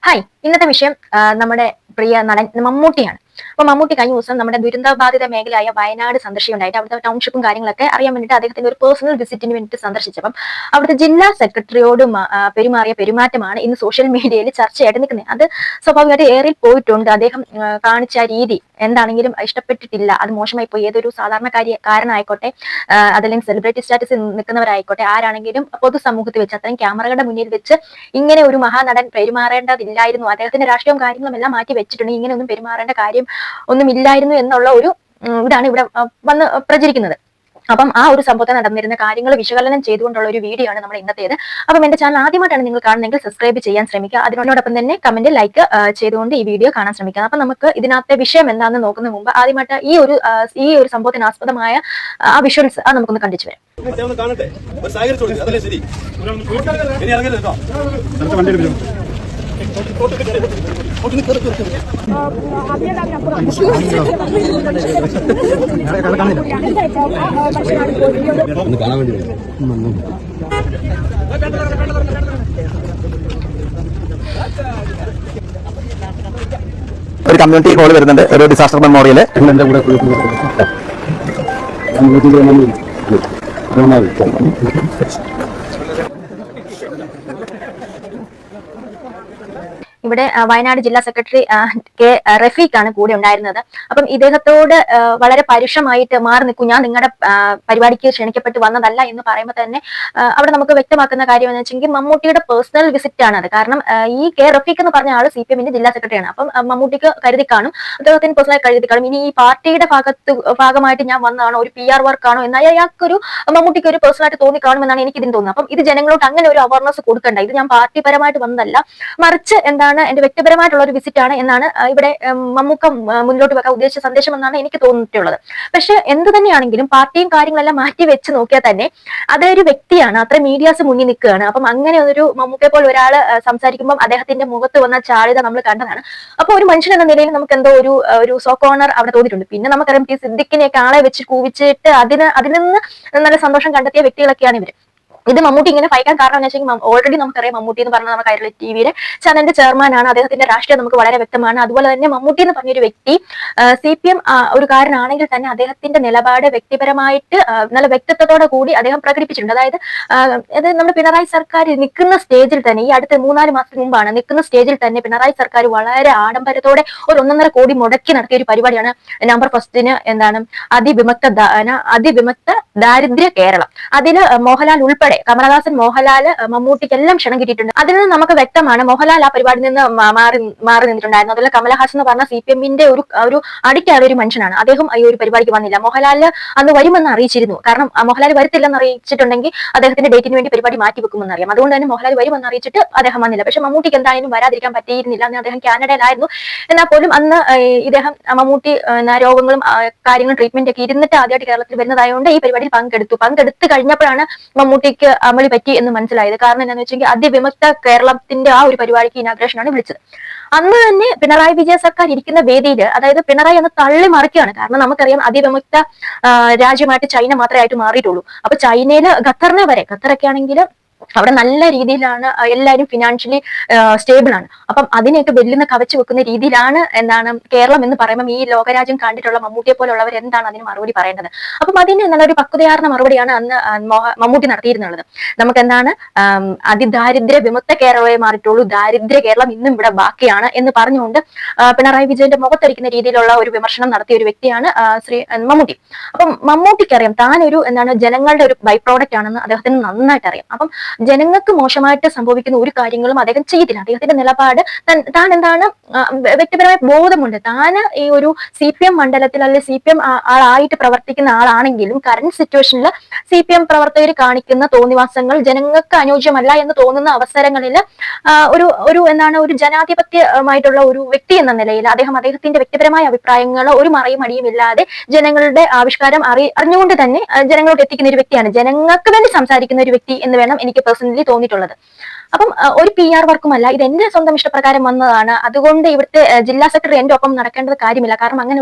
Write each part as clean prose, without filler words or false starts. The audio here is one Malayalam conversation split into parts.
ഹായ്, ഇന്നത്തെ വിഷയം നമ്മുടെ പ്രിയ നടൻ മമ്മൂട്ടിയാണ്. അപ്പൊ മമ്മൂട്ടി കഴിഞ്ഞ ദിവസം നമ്മുടെ ദുരന്തബാധിത മേഖലയായ വയനാട് സന്ദർശിക്കുകയുണ്ടായിട്ട് അവിടുത്തെ ടൗൺഷിപ്പും കാര്യങ്ങളൊക്കെ അറിയാൻ വേണ്ടിയിട്ട് അദ്ദേഹത്തിന്റെ ഒരു പേഴ്സണൽ വിസിറ്റിന് വേണ്ടിയിട്ട് സന്ദർശിച്ചപ്പം അവിടുത്തെ ജില്ലാ സെക്രട്ടറിയോട് പെരുമാറിയ പെരുമാറ്റമാണ് ഇന്ന് സോഷ്യൽ മീഡിയയിൽ ചർച്ചയായിട്ട് നിൽക്കുന്നത്. അത് സ്വാഭാവികമായിട്ട് ഏറിൽ പോയിട്ടുണ്ട്. അദ്ദേഹം കാണിച്ച രീതി എന്താണെങ്കിലും ഇഷ്ടപ്പെട്ടിട്ടില്ല. അത് മോശമായി പോയി. ഏതൊരു സാധാരണക്കാരനായിക്കോട്ടെ, അതല്ലെങ്കിൽ സെലിബ്രിറ്റി സ്റ്റാറ്റസിൽ നിൽക്കുന്നവരായിക്കോട്ടെ, ആരാണെങ്കിലും പൊതുസമൂഹത്തിൽ വെച്ച് അത്രയും ക്യാമറകളുടെ മുന്നിൽ വെച്ച് ഇങ്ങനെ ഒരു മഹാനടൻ പെരുമാറേണ്ടതില്ലായിരുന്നു. അദ്ദേഹത്തിന്റെ രാഷ്ട്രീയവും കാര്യങ്ങളും എല്ലാം മാറ്റി വെച്ചിട്ടുണ്ട്. ഇങ്ങനെ ഒന്നും പെരുമാറേണ്ട കാര്യം ഒന്നുമില്ലായിരുന്നു എന്നുള്ള ഒരു ഇതാണ് ഇവിടെ വന്ന് പ്രചരിക്കുന്നത്. അപ്പം ആ ഒരു സംഭവത്തിൽ നടന്നിരുന്ന കാര്യങ്ങൾ വിശകലനം ചെയ്തുകൊണ്ടുള്ള ഒരു വീഡിയോ ആണ് നമ്മുടെ ഇന്നത്തേത്. അപ്പം എന്റെ ചാനൽ ആദ്യമായിട്ടാണ് നിങ്ങൾ കാണുന്നതെങ്കിൽ സബ്സ്ക്രൈബ് ചെയ്യാൻ ശ്രമിക്കുക. അതിനോടൊപ്പം തന്നെ കമന്റ് ലൈക്ക് ചെയ്തുകൊണ്ട് ഈ വീഡിയോ കാണാൻ ശ്രമിക്കുക. അപ്പൊ നമുക്ക് ഇതിനകത്തെ വിഷയം എന്താണെന്ന് നോക്കുന്ന മുമ്പ് ആദ്യമായിട്ട് ഈ ഒരു സംഭവത്തിന് ആസ്പദമായ ആ വിഷ്വൽസ് നമുക്കൊന്ന് കണ്ടിച്ചു വരാം. ഒരു കമ്മ്യൂണിറ്റി ഹോൾ വരുന്നുണ്ട്, ഒരു ഡിസാസ്റ്റർ മെമ്മോറിയല്. ഇവിടെ വയനാട് ജില്ലാ സെക്രട്ടറി കെ റഫീഖ് ആണ് കൂടെ ഉണ്ടായിരുന്നത്. അപ്പം ഇദ്ദേഹത്തോട് വളരെ പരുഷമായിട്ട് മാറി നിൽക്കും, ഞാൻ നിങ്ങളുടെ പരിപാടിക്ക് ക്ഷണിക്കപ്പെട്ട് വന്നതല്ല എന്ന് പറയുമ്പോൾ തന്നെ അവിടെ നമുക്ക് വ്യക്തമാക്കുന്ന കാര്യം എന്ന് വെച്ചെങ്കിൽ മമ്മൂട്ടിയുടെ പേഴ്സണൽ വിസിറ്റ് ആണ് അത്. കാരണം ഈ കെ റഫീഖ് എന്ന് പറഞ്ഞ ആള് CPM-ന്റെ ജില്ലാ സെക്രട്ടറിയാണ്. അപ്പം മമ്മൂട്ടിക്ക് കരുതി കാണും, അദ്ദേഹത്തിന് പേഴ്സണലായി കരുതി കാണും, ഇനി ഈ പാർട്ടിയുടെ ഭാഗമായിട്ട് ഞാൻ വന്നതാണോ, ഒരു PR വർക്കാണോ എന്ന് അയാൾക്കൊരു മമ്മൂട്ടിക്ക് ഒരു പേഴ്സണലായിട്ട് തോന്നി കാണുമെന്നാണ് എനിക്ക് ഇതിന് തോന്നുന്നത്. അപ്പം ഇത് ജനങ്ങളോട് അങ്ങനെ ഒരു അവയർനെസ് കൊടുക്കണ്ട, ഇത് ഞാൻ പാർട്ടിപരമായിട്ട് വന്നതല്ല, മറിച്ച് എന്താണ് എന്റെ വ്യക്തിപരമായിട്ടുള്ള ഒരു വിസിറ്റ് ആണ് എന്നാണ് ഇവിടെ മമ്മൂക്ക മുന്നോട്ട് വെക്കാൻ ഉദ്ദേശിച്ച സന്ദേശം എന്നാണ് എനിക്ക് തോന്നിയിട്ടുള്ളത്. പക്ഷെ എന്ത് തന്നെയാണെങ്കിലും പാർട്ടിയും കാര്യങ്ങളെല്ലാം മാറ്റി വെച്ച് നോക്കിയാൽ തന്നെ അതൊരു വ്യക്തിയാണ്, അത്ര മീഡിയാസ് മുന്നിൽ നിൽക്കുകയാണ്. അപ്പം അങ്ങനെ ഒരു മമ്മൂക്കയെ പോലെ ഒരാൾ സംസാരിക്കുമ്പോൾ അദ്ദേഹത്തിന്റെ മുഖത്ത് വന്ന ചാളിത നമ്മൾ കണ്ടതാണ്. അപ്പൊ ഒരു മനുഷ്യൻ എന്ന നിലയിൽ നമുക്ക് എന്തോ ഒരു സോ കോർണർ അവിടെ തോന്നിയിട്ടുണ്ട്. പിന്നെ നമുക്കറിയാം സിദ്ദിഖിനെയൊക്കെ ആളെ വെച്ച് കൂവിച്ചിട്ട് അതിൽ നിന്ന് നല്ല സന്തോഷം കണ്ടെത്തിയ വ്യക്തികളൊക്കെയാണ് ഇവര്. ഇത് മമ്മൂട്ടി ഇങ്ങനെ ഭയക്കാൻ കാരണം എന്ന് വെച്ചാൽ ഓൾറെഡി നമുക്കറിയാം മമ്മൂട്ടി എന്ന് പറഞ്ഞാൽ നമ്മുടെ കൈരളി TVയുടെ ചാനലിന്റെ ചെയർമാനാണ്. അദ്ദേഹത്തിന്റെ രാഷ്ട്രീയം നമുക്ക് വളരെ വ്യക്തമാണ്. അതുപോലെ തന്നെ മമ്മൂട്ടി എന്ന് പറഞ്ഞൊരു വ്യക്തി CPM ഒരു കാരനാണെങ്കിൽ തന്നെ അദ്ദേഹത്തിന്റെ നിലപാട് വ്യക്തിപരമായിട്ട് നല്ല വ്യക്തിത്വത്തോടെ കൂടി അദ്ദേഹം പ്രകടിപ്പിച്ചിട്ടുണ്ട്. അതായത് നമ്മുടെ പിണറായി സർക്കാർ നിൽക്കുന്ന സ്റ്റേജിൽ തന്നെ, ഈ അടുത്ത 3-4 മാസത്തിന് മുമ്പാണ്, നിൽക്കുന്ന സ്റ്റേജിൽ തന്നെ പിണറായി സർക്കാർ വളരെ ആഡംബരത്തോടെ ഒരു 1.5 കോടി മുടക്കി നടത്തിയ ഒരു പരിപാടിയാണ് നവംബർ 1 എന്താണ് അതിവിമുക്ത ദാരിദ്ര്യ കേരളം. അതില് മോഹൻലാൽ ഉൾപ്പെടെ കമലഹാസൻ, മോഹൻലാൽ, മമ്മൂട്ടിക്കെല്ലാം ക്ഷണം കിട്ടിയിട്ടുണ്ട്. അതിൽ നിന്ന് നമുക്ക് വ്യക്തമാണ് മോഹൻലാൽ ആ പരിപാടിയിൽ നിന്ന് മാറി നിന്നിട്ടുണ്ടായിരുന്നു. അതുപോലെ കമലഹാസൻ എന്ന് പറഞ്ഞ CPM-ന്റെ ഒരു അഡിക്റ്റ് ആയ ഒരു മനുഷ്യനാണ്. അദ്ദേഹം ഈ ഒരു പരിപാടിക്ക് വന്നില്ല. മോഹൻലാൽ അന്ന് വരുമെന്ന് അറിയിച്ചിരുന്നു. കാരണം മോഹൻലാൽ വരത്തില്ലെന്ന് അറിയിച്ചിട്ടുണ്ടെങ്കിൽ അദ്ദേഹത്തിന്റെ ഡേറ്റിന് വേണ്ടി പരിപാടി മാറ്റി വെക്കുമെന്ന് അറിയാം. അതുകൊണ്ട് തന്നെ മോഹൻലാൽ വരുമെന്ന് അറിയിച്ചിട്ട് അദ്ദേഹം വന്നില്ല. പക്ഷെ മമ്മൂട്ടിക്ക് എന്തായാലും വരാതിരിക്കാൻ പറ്റിയിരുന്നില്ല. അന്ന് അദ്ദേഹം കാനഡയിലായിരുന്നു. എന്നാൽ പോലും അന്ന് ഇദ്ദേഹം മമ്മൂട്ടി രോഗങ്ങളും കാര്യങ്ങളും ട്രീറ്റ്മെന്റ് ഒക്കെ ഇരുന്നിട്ട് ആദ്യമായിട്ട് കേരളത്തിൽ വരുന്നതായതുകൊണ്ട് ഈ പരിപാടിയിൽ പങ്കെടുത്ത് കഴിഞ്ഞപ്പോഴാണ് മമ്മൂട്ടിക്ക് അമളി പറ്റി എന്ന് മനസ്സിലായത്. കാരണം എന്താണെന്ന് വെച്ചെങ്കിൽ അതിവിമുക്ത കേരളത്തിന്റെ ആ ഒരു പരിപാടിക്ക് ഇനാഗ്രേഷൻ ആണ് വിളിച്ചത്. അന്ന് തന്നെ പിണറായി വിജയ സർക്കാർ ഇരിക്കുന്ന വേദിയിൽ, അതായത് പിണറായി അന്ന് തള്ളി മറിക്കുകയാണ്. കാരണം നമുക്കറിയാം അതിവിമുക്ത രാജ്യമായിട്ട് ചൈന മാത്രമായിട്ട് മാറിയിട്ടുള്ളൂ. അപ്പൊ ചൈനയില് ഖത്തറൊക്കെ ആണെങ്കിൽ അവിടെ നല്ല രീതിയിലാണ് എല്ലാവരും ഫിനാൻഷ്യലി സ്റ്റേബിൾ ആണ്. അപ്പം അതിനെയൊക്കെ വെല്ലുന്ന കവച്ചു വെക്കുന്ന രീതിയിലാണ് കേരളം എന്ന് പറയുമ്പോൾ ഈ ലോകരാജ്യം കണ്ടിട്ടുള്ള മമ്മൂട്ടിയെ പോലുള്ളവർ എന്താണ് അതിന് മറുപടി പറയേണ്ടത്? അപ്പം അതിന് നല്ലൊരു പക്വതയാർന്ന മറുപടിയാണ് അന്ന് മമ്മൂട്ടി നടത്തിയിരുന്നുള്ളത്. നമുക്ക് എന്താണ് അതിദാരിദ്ര്യ വിമുക്ത കേരളമായി മാറിയിട്ടുള്ളൂ, ദാരിദ്ര്യ കേരളം ഇന്നും ഇവിടെ ബാക്കിയാണ് എന്ന് പറഞ്ഞുകൊണ്ട് പിണറായി വിജയന്റെ മുഖത്തടിക്കുന്ന രീതിയിലുള്ള ഒരു വിമർശനം നടത്തിയ ഒരു വ്യക്തിയാണ് ശ്രീ മമ്മൂട്ടി. അപ്പം മമ്മൂട്ടിക്കറിയാം താൻ ജനങ്ങളുടെ ഒരു ബൈ പ്രോഡക്റ്റ് ആണെന്ന് അദ്ദേഹത്തിന് നന്നായിട്ട് അറിയാം. അപ്പം ജനങ്ങൾക്ക് മോശമായിട്ട് സംഭവിക്കുന്ന ഒരു കാര്യങ്ങളും അദ്ദേഹം ചെയ്തില്ല. അദ്ദേഹത്തിന്റെ നിലപാട് താൻ എന്താണ് വ്യക്തിപരമായ ബോധമുണ്ട്. താൻ ഈ ഒരു CPM മണ്ഡലത്തിൽ അല്ലെങ്കിൽ CPM ആളായിട്ട് പ്രവർത്തിക്കുന്ന ആളാണെങ്കിലും കറന്റ് സിറ്റുവേഷനിൽ CPM പ്രവർത്തകർ കാണിക്കുന്ന തോന്നിവാസങ്ങൾ ജനങ്ങൾക്ക് അനുയോജ്യമല്ല എന്ന് തോന്നുന്ന അവസരങ്ങളിൽ ഒരു ജനാധിപത്യമായിട്ടുള്ള ഒരു വ്യക്തി എന്ന നിലയിൽ അദ്ദേഹത്തിന്റെ വ്യക്തിപരമായ അഭിപ്രായങ്ങൾ ഒരു മറയും അടിയും ഇല്ലാതെ ജനങ്ങളുടെ ആവിഷ്കാരം അറിഞ്ഞുകൊണ്ട് തന്നെ ജനങ്ങളോട് എത്തിക്കുന്ന ഒരു വ്യക്തിയാണ്. ജനങ്ങൾക്ക് വേണ്ടി സംസാരിക്കുന്ന ഒരു വ്യക്തി എന്ന് വേണം എനിക്ക് പേഴ്സണലി തോന്നിയിട്ടുള്ളത്. അപ്പം ഒരു PR വർക്കുമല്ല, ഇത് എന്റെ സ്വന്തം ഇഷ്ടപ്രകാരം വന്നതാണ്. അതുകൊണ്ട് ഇവിടുത്തെ ജില്ലാ സെക്രട്ടറി എന്റെ ഒപ്പം നടക്കേണ്ടത് കാര്യമില്ല. കാരണം അങ്ങനെ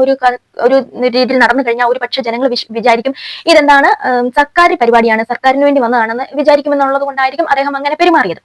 ഒരു രീതിയിൽ നടന്നു കഴിഞ്ഞാൽ ഒരു പക്ഷേ ജനങ്ങൾ വിചാരിക്കും ഇതെന്താണ് സർക്കാർ പരിപാടിയാണ്, സർക്കാരിന് വേണ്ടി വന്നതാണെന്ന് വിചാരിക്കുമെന്നുള്ളത് കൊണ്ടായിരിക്കും അദ്ദേഹം അങ്ങനെ പെരുമാറിയത്.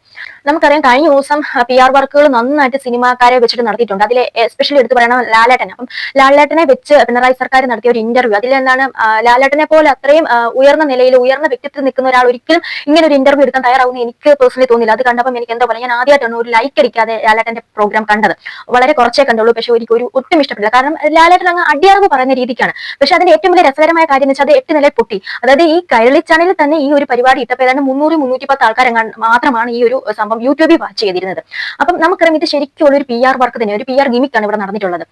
നമുക്കറിയാം കഴിഞ്ഞ ദിവസം PR വർക്കുകൾ നന്നായിട്ട് സിനിമാക്കാരെ വെച്ചിട്ട് നടത്തിയിട്ടുണ്ട്. അതിൽ എസ്പെഷ്യലി എടുത്ത് പറയണം ലാലേട്ടൻ. അപ്പം ലാലേട്ടനെ വെച്ച് പിണറായി സർക്കാർ നടത്തിയ ഒരു ഇന്റർവ്യൂ, അതിൽ എന്താണ് ലാലേട്ടനെ പോലെ അത്രയും ഉയർന്ന നിലയിൽ ഉയർന്ന വ്യക്തിത്വത്തിൽ നിൽക്കുന്ന ഒരാൾ ഒരിക്കലും ഇങ്ങനെ ഒരു ഇന്റർവ്യൂ എടുക്കാൻ തയ്യാറാവുന്ന എനിക്ക് പേഴ്സണലി തോന്നില്ല. അത് കണ്ടപ്പോൾ എനിക്ക് എന്താ പോലെ, ഞാൻ ആദ്യമായിട്ടാണ് ഒരു ലൈക്ക് അടിക്കാതെ ലാലേട്ടന്റെ പ്രോഗ്രാം കണ്ടത്. വളരെ കുറച്ചേ കണ്ടുള്ളൂ, പക്ഷെ എനിക്ക് ഒട്ടും ഇഷ്ടപ്പെട്ടില്ല. കാരണം ലാലേട്ടൻ അങ്ങ് അടിയറവ് പറയുന്ന രീതിക്കാണ്. പക്ഷെ അതിന്റെ ഏറ്റവും വലിയ രസകരമായ കാര്യം എന്ന് വെച്ചാൽ അത് 8 നിലയിൽ പൊട്ടി. അതായത് ഈ കൈരളി ചാനലിൽ തന്നെ ഈ ഒരു പരിപാടി ഇട്ടപ്പോൾ ഏതാണ്ട് 300-310 ആൾക്കാർ മാത്രമാണ് ഈ ഒരു സംഭവം യൂട്യൂബിൽ വാച്ച് ചെയ്തിരുന്നത്. അപ്പം നമുക്കറിയാം ഇത് ശരിക്കും ഒരു PR വർക്ക് തന്നെ, ഒരു PR ഗിമിക്കാണ് ഇവിടെ നടന്നിട്ടുള്ളത്.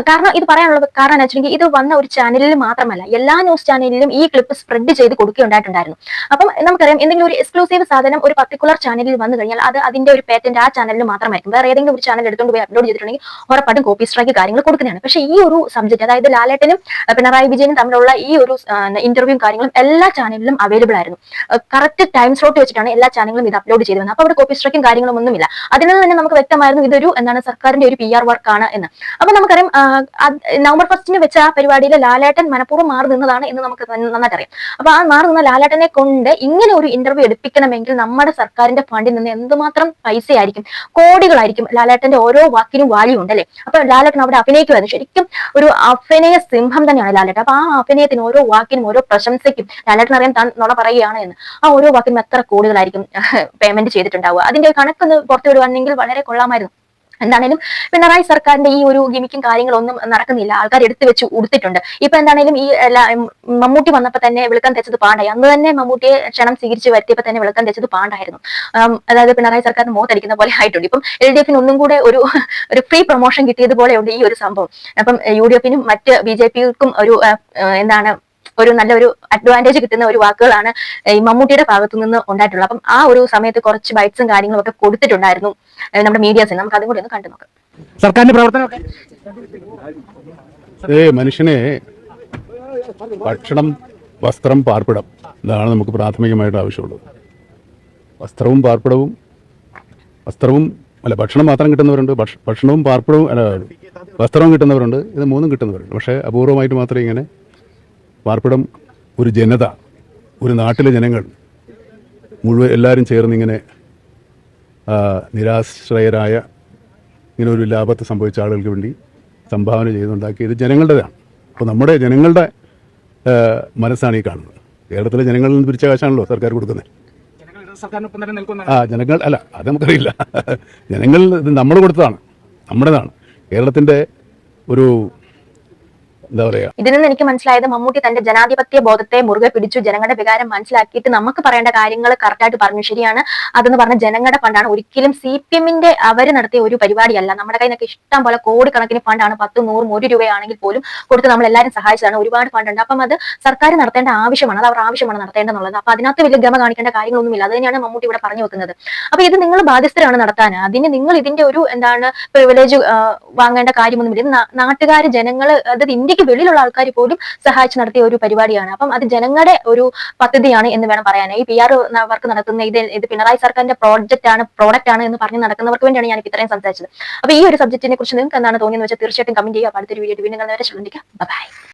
കാരണം ഇത് പറയാനുള്ള കാരണം എന്ന് വെച്ചിട്ടുണ്ടെങ്കിൽ ഇത് വന്ന ഒരു ചാനലിൽ മാത്രമല്ല, എല്ലാ ന്യൂസ് ചാനലിലും ഈ ക്ലിപ്പ് സ്പ്രെഡ് ചെയ്ത് കൊടുക്കുകയുണ്ടായിട്ടുണ്ടായിരുന്നു. അപ്പം നമുക്കറിയാം എന്തെങ്കിലും ഒരു എക്സ്ക്ലൂസീവ് സാധനം ഒരു പർട്ടിക്കുലർ ചാനലിൽ വന്നു കഴിഞ്ഞാൽ അത് അതിന്റെ ഒരു പേറ്റന്റ് ആ ചാനലിൽ മാത്രമായിരിക്കും. വേറെ ഏതെങ്കിലും ഒരു ചാനൽ എടുത്തുകൊണ്ട് പോയി അപ്ലോഡ് ചെയ്തിട്ടുണ്ടെങ്കിൽ ഉറപ്പായിട്ടും കോപ്പി സ്ട്രൈക്ക് കാര്യങ്ങൾ കൊടുക്കുന്നതാണ്. പക്ഷേ ഈ ഒരു സബ്ജക്ട്, അതായത് ലാലേട്ടനും പിണറായി വിജയനും തമ്മിലുള്ള ഈ ഒരു ഇന്റർവ്യൂ കാര്യങ്ങളും എല്ലാ ചാനലിലും അവൈലബിൾ ആയിരുന്നു. കറക്റ്റ് ടൈം സ്ലോട്ട് വെച്ചിട്ടാണ് എല്ലാ ചാനലുകളും ഇത് അപ്ലോഡ് ചെയ്തിരുന്നത്. അപ്പോൾ അവിടെ കോപ്പി സ്ട്രൈക്കും കാര്യങ്ങളും ഒന്നുമില്ല. അതിൽ നിന്ന് തന്നെ നമുക്ക് വ്യക്തമായിരുന്നു ഇതൊരു സർക്കാരിന്റെ ഒരു PR വർക്കാണ് എന്ന്. അപ്പൊ നമുക്കറിയാം നവംബർ 1 വെച്ച ആ പരിപാടിയിൽ ലാലേട്ടൻ മനഃപൂർവ്വം മാറി നിന്നതാണ് എന്ന് നമുക്ക് നന്നായിട്ട് അറിയാം. അപ്പൊ ആ മാറി നിന്ന ലാലേട്ടനെ കൊണ്ട് ഇങ്ങനെ ഒരു ഇന്റർവ്യൂ എടുപ്പിക്കണമെങ്കിൽ നമ്മുടെ സർക്കാരിന്റെ ഫണ്ടിൽ നിന്ന് എന്തുമാത്രം പൈസയായിരിക്കും, കോടികളായിരിക്കും. ലാലേട്ടന്റെ ഓരോ വാക്കിനും വാല്യൂ ഉണ്ട് അല്ലെ. അപ്പൊ ലാലേട്ടൻ അവിടെ അഭിനയിക്കുമായിരുന്നു. ശരിക്കും ഒരു അഭിനയ സിംഹം തന്നെയാണ് ലാലേട്ടൻ. അപ്പൊ ആ അഭിനയത്തിന് ഓരോ വാക്കിനും ഓരോ പ്രശംസയ്ക്കും ലാലേട്ടൻ അറിയാൻ താൻ നുണ പറയുകയാണ് എന്ന്. ആ ഓരോ വാക്കിനും എത്ര കോടികളായിരിക്കും പേയ്മെന്റ് ചെയ്തിട്ടുണ്ടാവുക. അതിന്റെ കണക്കൊന്ന് പുറത്തു വിടുവാണെങ്കിൽ വളരെ കൊള്ളാമായിരുന്നു. എന്താണേലും പിണറായി സർക്കാരിന്റെ ഈ ഒരു ഗിമിക്കും കാര്യങ്ങളൊന്നും നടക്കുന്നില്ല. ആൾക്കാർ എടുത്തു വെച്ച് ഉടുത്തിട്ടുണ്ട്. ഇപ്പൊ എന്താണേലും ഈ മമ്മൂട്ടി വന്നപ്പോ തന്നെ വെളുക്കാൻ തെച്ചത് പാണ്ടായി. അന്ന് തന്നെ മമ്മൂട്ടിയെ ക്ഷണം സ്വീകരിച്ച് വരുത്തിയപ്പോ തന്നെ വെളുക്കാൻ തെച്ചത് പാണ്ടായിരുന്നു. അതായത് പിണറായി സർക്കാരിന് മോത്തടിക്കുന്ന പോലെ ആയിട്ടുണ്ട്. ഇപ്പം LDF ഒന്നും കൂടെ ഒരു ഫ്രീ പ്രൊമോഷൻ കിട്ടിയതുപോലെയുണ്ട് ഈ ഒരു സംഭവം. അപ്പം UDF മറ്റ് BJP ക്കും ഒരു നല്ലൊരു അഡ്വാൻറ്റേജ് കിട്ടുന്ന ഒരു വാക്കുകളാണ് ഈ മമ്മൂട്ടിയുടെ ഭാഗത്തു നിന്ന് ഉണ്ടായിട്ടുള്ളത്. അപ്പം ആ ഒരു സമയത്ത് കുറച്ച് ബൈറ്റ്സും കാര്യങ്ങളും ഒക്കെ കൊടുത്തിട്ടുണ്ടായിരുന്നു നമ്മുടെ മീഡിയാസിന്. നമുക്ക് അതും കൂടി ഒന്ന് കണ്ടു നോക്കാം. സർക്കാരിന്റെ പ്രവർത്തനമൊക്കെ മനുഷ്യനെ ഭക്ഷണം, വസ്ത്രം, പാർപ്പിടം, ഇതാണ് നമുക്ക് പ്രാഥമികമായിട്ട് ആവശ്യമുള്ളത്. ഭക്ഷണം മാത്രം കിട്ടുന്നവരുണ്ട്, ഭക്ഷണവും പാർപ്പിടവും വസ്ത്രവും കിട്ടുന്നവരുണ്ട്, ഇത് മൂന്നും കിട്ടുന്നവരുണ്ട്. പക്ഷേ അപൂർവമായിട്ട് മാത്രമേ ഇങ്ങനെ പാർപ്പിടം, ഒരു ജനത, ഒരു നാട്ടിലെ ജനങ്ങൾ മുഴുവൻ എല്ലാവരും ചേർന്ന് ഇങ്ങനെ നിരാശ്രയരായ ഇങ്ങനെ ഒരു ലാഭത്ത് സംഭവിച്ച ആളുകൾക്ക് വേണ്ടി സംഭാവന ചെയ്തുണ്ടാക്കിയത് ജനങ്ങളുടേതാണ്. അപ്പോൾ നമ്മുടെ ജനങ്ങളുടെ മനസ്സാണ് ഈ കാണുന്നത്. കേരളത്തിലെ ജനങ്ങളിൽ നിന്ന് പിരിച്ച കാശാണല്ലോ സർക്കാർ കൊടുക്കുന്നത്. ജനങ്ങൾ അല്ല, അത് നമുക്കറിയില്ല. ജനങ്ങൾ ഇത് നമ്മൾ കൊടുത്തതാണ്, നമ്മുടേതാണ്. കേരളത്തിൻ്റെ ഒരു ഇതിൽ നിന്ന് എനിക്ക് മനസ്സിലായത് മമ്മൂട്ടി തന്റെ ജനാധിപത്യ ബോധത്തെ മുറുകെ പിടിച്ചു, ജനങ്ങളുടെ വികാരം മനസ്സിലാക്കിയിട്ട് നമുക്ക് പറയേണ്ട കാര്യങ്ങൾ കറക്റ്റായിട്ട് പറഞ്ഞു. ശരിയാണ്, അതെന്ന് പറഞ്ഞ ജനങ്ങളുടെ ഫണ്ടാണ്. ഒരിക്കലും CPM അവർ നടത്തിയ ഒരു പരിപാടിയല്ല. നമ്മുടെ കയ്യിൽ നിന്നൊക്കെ ഇഷ്ടം പോലെ കോടിക്കണക്കിന് ഫണ്ടാണ്. 10, 100, 1 രൂപയാണെങ്കിൽ പോലും കൊടുത്ത് നമ്മൾ എല്ലാവരും സഹായിച്ചതാണ്. ഒരുപാട് ഫണ്ടുണ്ട്. അപ്പം അത് സർക്കാർ നടത്തേണ്ട ആവശ്യമാണ്, അത് അവർ ആവശ്യമാണ് നടത്തേണ്ടതെന്നുള്ളത്. അപ്പൊ അതിനകത്ത് വലിയ ഗമ കാണിക്കേണ്ട കാര്യങ്ങളൊന്നുമില്ല. അത് തന്നെയാണ് മമ്മൂട്ടി ഇവിടെ പറഞ്ഞു വെക്കുന്നത്. അപ്പൊ ഇത് നിങ്ങൾ ബാധ്യസ്ഥരാണ് നടത്താൻ. അതിന് നിങ്ങൾ ഇതിന്റെ ഒരു പ്രിവിലേജ് വാങ്ങേണ്ട കാര്യമൊന്നുമില്ല. ഇത് നാട്ടുകാർ, ജനങ്ങൾ, അതായത് ഇന്ത്യക്ക് വെളിയിലുള്ള ആൾക്കാർ പോലും സഹായിച്ച് നടത്തിയ ഒരു പരിപാടിയാണ്. അപ്പം അത് ജനങ്ങളുടെ ഒരു പദ്ധതിയാണ് എന്ന് വേണം പറയാൻ. ഈ PR വർക്ക് നടത്തുന്ന ഇത് പിണറായി സർക്കാരിന്റെ പ്രോഡക്റ്റ് ആണ് എന്ന് പറഞ്ഞ് നടക്കുന്നവർക്ക് വേണ്ടിയാണ് ഞാൻ ഇത്രയും സംസാരിച്ചത്. അപ്പൊ ഈ ഒരു സബ്ജക്റ്റിനെ കുറിച്ച് നിങ്ങൾക്ക് എന്താണ് തോന്നിയെന്ന് വെച്ചാൽ തീർച്ചയായിട്ടും കമന്റ് ചെയ്യുക. അടുത്തൊരു വീഡിയോ വീണ്ടും കാണുന്നവരെ ശ്രദ്ധിക്കുക. ബൈ.